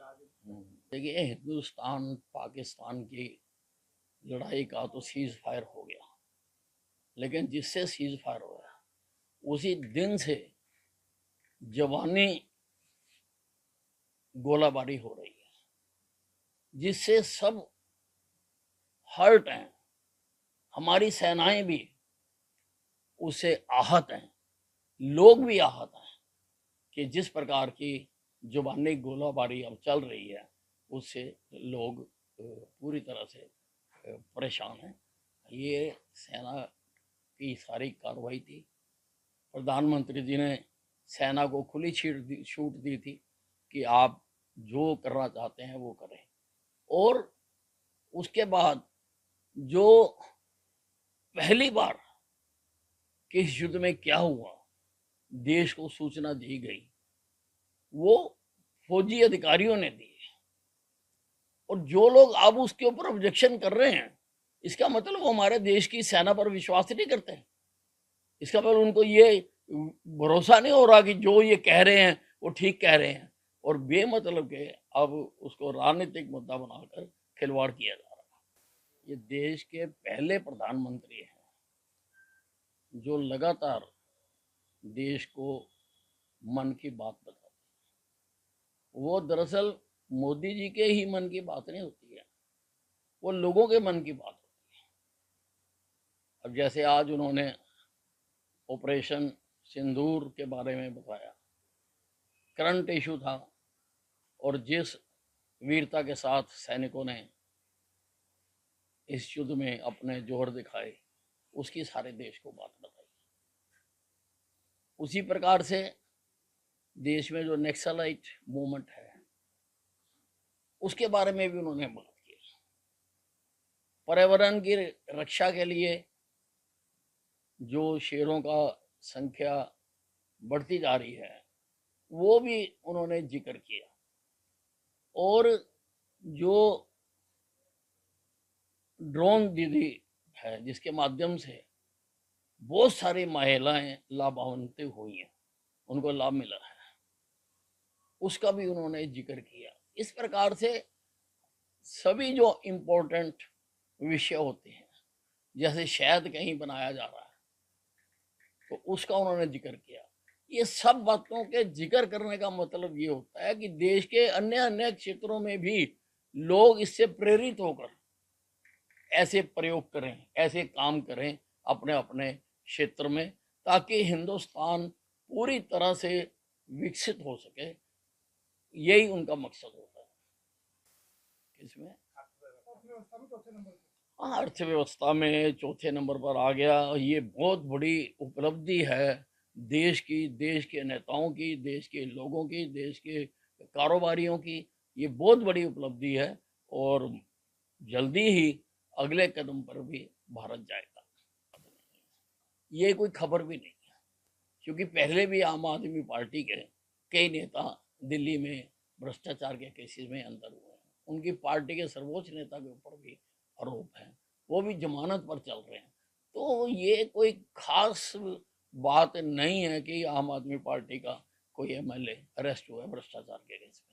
देखिए, हिंदुस्तान पाकिस्तान की लड़ाई का तो सीज फायर हो गया, लेकिन जिससे सीज फायर हो गया उसी दिन से जवानी गोलाबारी हो रही है, जिससे सब हर्ट हैं। हमारी सेनाएं भी उससे आहत हैं, लोग भी आहत हैं कि जिस प्रकार की जुबानी गोलाबारी अब चल रही है उससे लोग पूरी तरह से परेशान हैं। ये सेना की सारी कार्रवाई थी। प्रधानमंत्री जी ने सेना को खुली छूट दी थी कि आप जो करना चाहते हैं वो करें। और उसके बाद जो पहली बार कि इस युद्ध में क्या हुआ देश को सूचना दी गई, वो फौजी अधिकारियों ने दी। और जो लोग अब उसके ऊपर ऑब्जेक्शन कर रहे हैं, इसका मतलब वो हमारे देश की सेना पर विश्वास नहीं करते हैं। इसका मतलब उनको ये भरोसा नहीं हो रहा कि जो ये कह रहे हैं वो ठीक कह रहे हैं, और बेमतलब के अब उसको राजनीतिक मुद्दा बनाकर खिलवाड़ किया जा रहा है। ये देश के पहले प्रधानमंत्री हैं जो लगातार देश को मन की बात बताते हैं। वो दरअसल मोदी जी के ही मन की बात नहीं होती है, वो लोगों के मन की बात होती है। अब जैसे आज उन्होंने ऑपरेशन सिंदूर के बारे में बताया, करंट इशू था, और जिस वीरता के साथ सैनिकों ने इस युद्ध में अपने जोर दिखाए उसकी सारे देश को बात बताई। उसी प्रकार से देश में जो नक्सलाइट मूवमेंट है उसके बारे में भी उन्होंने बात की। पर्यावरण की रक्षा के लिए जो शेरों का संख्या बढ़ती जा रही है वो भी उन्होंने जिक्र किया। और जो ड्रोन दीदी है जिसके माध्यम से बहुत सारी महिलाएं लाभान्वित हुई हैं, उनको लाभ मिला है, उसका भी उन्होंने जिक्र किया। इस प्रकार से सभी जो इम्पोर्टेंट विषय होते हैं, जैसे शहद कहीं बनाया जा रहा है तो उसका उन्होंने जिक्र किया। ये सब बातों के जिक्र करने का मतलब ये होता है कि देश के अन्य अन्य क्षेत्रों में भी लोग इससे प्रेरित होकर ऐसे प्रयोग करें, ऐसे काम करें अपने अपने क्षेत्र में, ताकि हिंदुस्तान पूरी तरह से विकसित हो सके। यही उनका मकसद होता है। इसमें अर्थव्यवस्था में चौथे नंबर पर आ गया। ये बहुत बड़ी उपलब्धि है देश के नेताओं की, देश के लोगों की, देश के कारोबारियों की। ये बहुत बड़ी उपलब्धि है और जल्दी ही अगले कदम पर भी भारत जाएगा। ये कोई खबर भी नहीं है, क्योंकि पहले भी आम आदमी पार्टी के कई नेता दिल्ली में भ्रष्टाचार के केसेस में अंदर हुए हैं। उनकी पार्टी के सर्वोच्च नेता के ऊपर भी आरोप है, वो भी जमानत पर चल रहे हैं। तो ये कोई खास बात नहीं है कि आम आदमी पार्टी का कोई एमएलए अरेस्ट हुआ है भ्रष्टाचार के केस में।